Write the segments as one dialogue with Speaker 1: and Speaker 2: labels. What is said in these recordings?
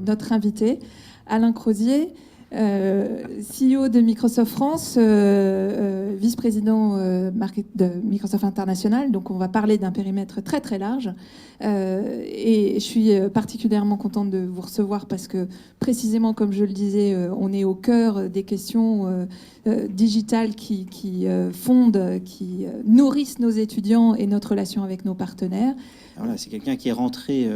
Speaker 1: notre invité, Alain Crozier, CEO de Microsoft France, vice-président de Microsoft International. Donc on va parler d'un périmètre très très large. Et je suis particulièrement contente de vous recevoir parce que précisément comme je le disais, on est au cœur des questions digitales qui fondent, qui nourrissent nos étudiants et notre relation avec nos partenaires.
Speaker 2: Voilà, c'est quelqu'un qui est rentré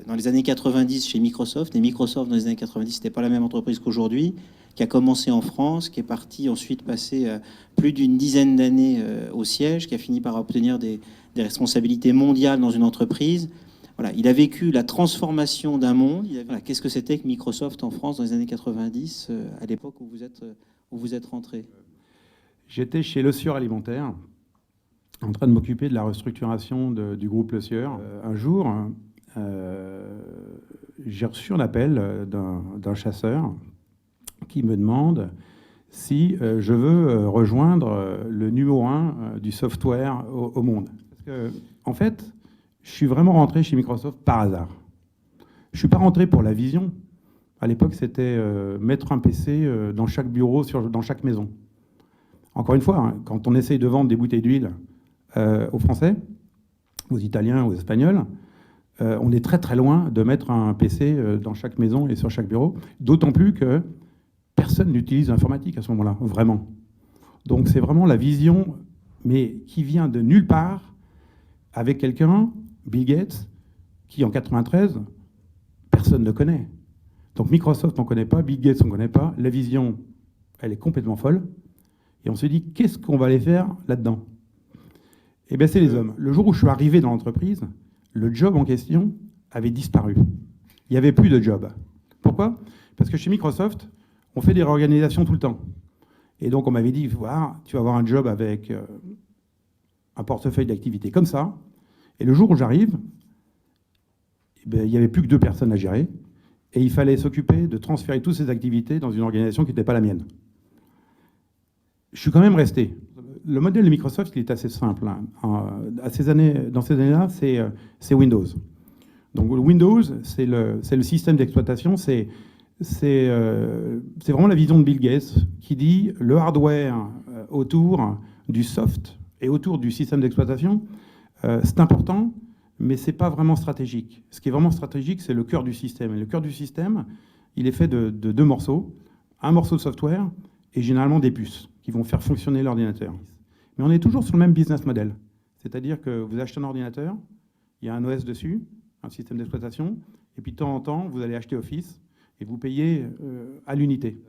Speaker 2: dans les années 90 chez Microsoft. Et Microsoft, dans les années 90, c'était pas la même entreprise qu'aujourd'hui, qui a commencé en France, qui est parti ensuite passer plus d'une dizaine d'années au siège, qui a fini par obtenir des responsabilités mondiales dans une entreprise. Voilà, il a vécu la transformation d'un monde. Voilà, qu'est-ce que c'était que Microsoft en France dans les années 90, à l'époque où vous êtes rentré?
Speaker 3: J'étais chez Le Sieur Alimentaire, en train de m'occuper de la restructuration du groupe Le Sieur. Un jour, j'ai reçu un appel d'un chasseur qui me demande si je veux rejoindre le numéro 1 du software au monde. Parce que, en fait, je suis vraiment rentré chez Microsoft par hasard. Je ne suis pas rentré pour la vision. À l'époque, c'était mettre un PC dans chaque bureau, dans chaque maison. Encore une fois, hein, quand on essaye de vendre des bouteilles d'huile aux Français, aux Italiens, aux Espagnols, on est très très loin de mettre un PC dans chaque maison et sur chaque bureau, d'autant plus que personne n'utilise l'informatique à ce moment-là, vraiment. Donc c'est vraiment la vision, mais qui vient de nulle part, avec quelqu'un, Bill Gates, qui en 93, personne ne connaît. Donc Microsoft, on ne connaît pas, Bill Gates, on ne connaît pas, la vision, elle est complètement folle, et on se dit, qu'est-ce qu'on va aller faire là-dedans? Eh bien, c'est les hommes. Le jour où je suis arrivé dans l'entreprise, le job en question avait disparu. Il n'y avait plus de job. Pourquoi? Parce que chez Microsoft, on fait des réorganisations tout le temps. Et donc, on m'avait dit, voilà, tu vas avoir un job avec un portefeuille d'activités comme ça. Et le jour où j'arrive, eh bien, il n'y avait plus que 2 personnes à gérer. Et il fallait s'occuper de transférer toutes ces activités dans une organisation qui n'était pas la mienne. Je suis quand même resté. Le modèle de Microsoft, il est assez simple. Hein. Dans ces années-là, c'est Windows. Donc Windows, c'est le système d'exploitation, c'est vraiment la vision de Bill Gates qui dit le hardware autour du soft et autour du système d'exploitation, c'est important, mais ce n'est pas vraiment stratégique. Ce qui est vraiment stratégique, c'est le cœur du système. Et le cœur du système, il est fait de 2 morceaux. Un morceau de software et généralement des puces qui vont faire fonctionner l'ordinateur. Mais on est toujours sur le même business model. C'est-à-dire que vous achetez un ordinateur, il y a un OS dessus, un système d'exploitation, et puis de temps en temps, vous allez acheter Office et vous payez à l'unité.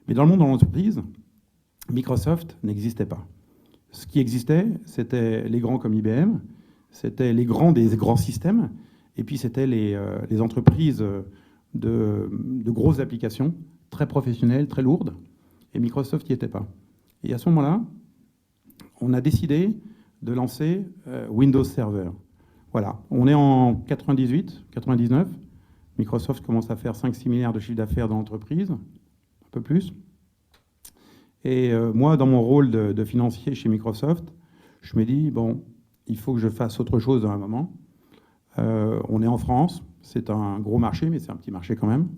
Speaker 3: Mais dans le monde de l'entreprise, Microsoft n'existait pas. Ce qui existait, c'était les grands comme IBM, c'était les grands des grands systèmes, et puis c'était les entreprises de grosses applications, très professionnelles, très lourdes, et Microsoft n'y était pas. Et à ce moment-là, on a décidé de lancer Windows Server. Voilà, on est en 98, 99. Microsoft commence à faire 5-6 milliards de chiffre d'affaires dans l'entreprise, un peu plus. Et moi, dans mon rôle de financier chez Microsoft, je me dis, bon, il faut que je fasse autre chose dans un moment. On est en France, c'est un gros marché, mais c'est un petit marché quand même.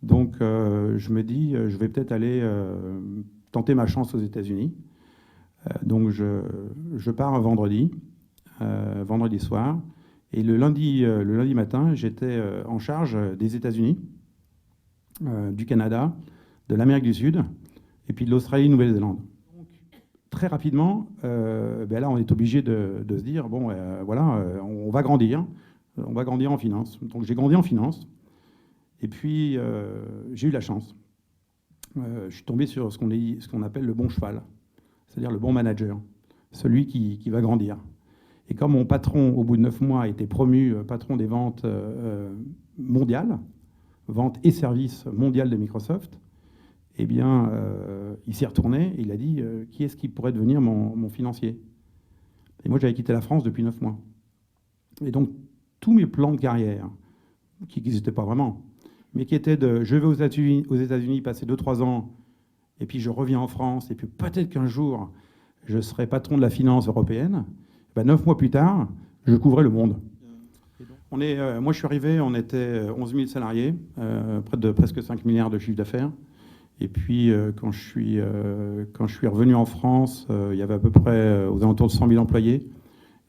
Speaker 3: Donc, je me dis, je vais peut-être aller tenter ma chance aux États-Unis. Donc, je pars un vendredi soir. Et le lundi matin, j'étais en charge des États-Unis, du Canada, de l'Amérique du Sud, et puis de l'Australie-Nouvelle-Zélande. Très rapidement, là, on est obligé de se dire, bon, voilà, on va grandir en finance. Donc, j'ai grandi en finance. Et puis, j'ai eu la chance. Je suis tombé sur ce qu'on appelle le bon cheval, c'est-à-dire le bon manager, celui qui va grandir. Et comme mon patron, au bout de 9 mois, a été promu patron des ventes mondiales, ventes et services mondiales de Microsoft, eh bien, il s'est retourné et il a dit qui est-ce qui pourrait devenir mon financier? Et moi, j'avais quitté la France depuis 9 mois. Et donc, tous mes plans de carrière, qui n'existaient pas vraiment, mais qui étaient de je vais aux États-Unis passer 2-3 ans, et puis je reviens en France, et puis peut-être qu'un jour, je serai patron de la finance européenne. 9 mois plus tard, je couvrais le monde. Moi, je suis arrivé, on était 11 000 salariés, près de presque 5 milliards de chiffre d'affaires. Et puis, quand je suis revenu en France, il y avait à peu près aux alentours de 100 000 employés.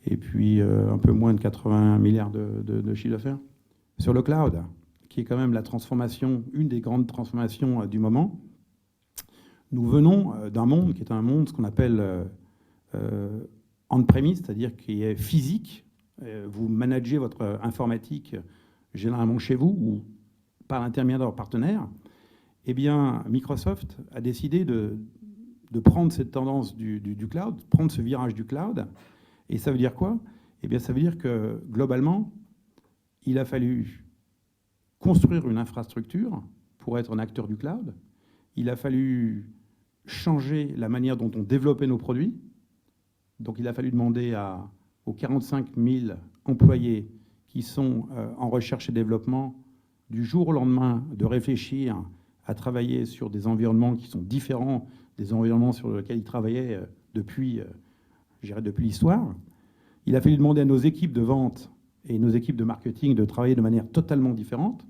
Speaker 3: Et puis, un peu moins de 80 milliards de chiffre d'affaires. Sur le cloud, qui est quand même la transformation, une des grandes transformations du moment, nous venons d'un monde qui est un monde, ce qu'on appelle on-premise, c'est-à-dire qui est physique. Vous managez votre informatique généralement chez vous ou par l'intermédiaire de partenaires. Eh bien, Microsoft a décidé de prendre cette tendance du cloud, prendre ce virage du cloud. Et ça veut dire quoi? Eh bien, ça veut dire que, globalement, il a fallu construire une infrastructure pour être un acteur du cloud. Il a fallu changer la manière dont on développait nos produits. Donc, il a fallu demander aux 45 000 employés qui sont en recherche et développement, du jour au lendemain, de réfléchir à travailler sur des environnements qui sont différents des environnements sur lesquels ils travaillaient depuis l'histoire. Il a fallu demander à nos équipes de vente et nos équipes de marketing de travailler de manière totalement différente.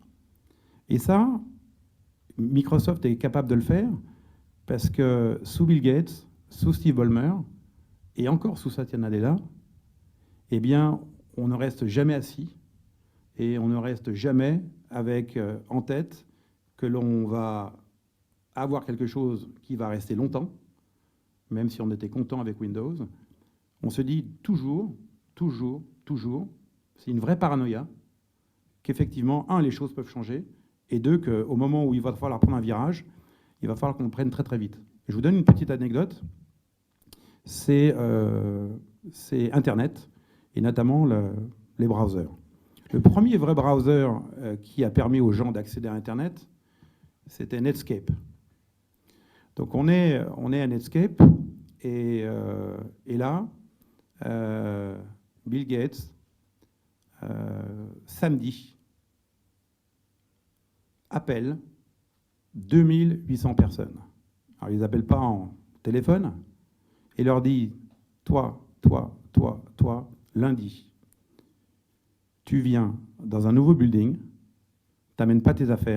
Speaker 3: Et ça, Microsoft est capable de le faire parce que sous Bill Gates, sous Steve Ballmer et encore sous Satya Nadella, eh bien, on ne reste jamais assis et on ne reste jamais avec en tête que l'on va avoir quelque chose qui va rester longtemps, même si on était content avec Windows. On se dit toujours, c'est une vraie paranoïa, qu'effectivement, un, les choses peuvent changer, et deux, qu'au moment où il va falloir prendre un virage, il va falloir qu'on le prenne très très vite. Et je vous donne une petite anecdote, c'est Internet, et notamment les browsers. Le premier vrai browser qui a permis aux gens d'accéder à Internet, c'était Netscape. Donc on est à Netscape, et là, Bill Gates, samedi, appelle 2800 personnes. Alors, il ne les appelle pas en téléphone, et leur dit, toi, lundi, tu viens dans un nouveau building, tu n'amènes pas tes affaires,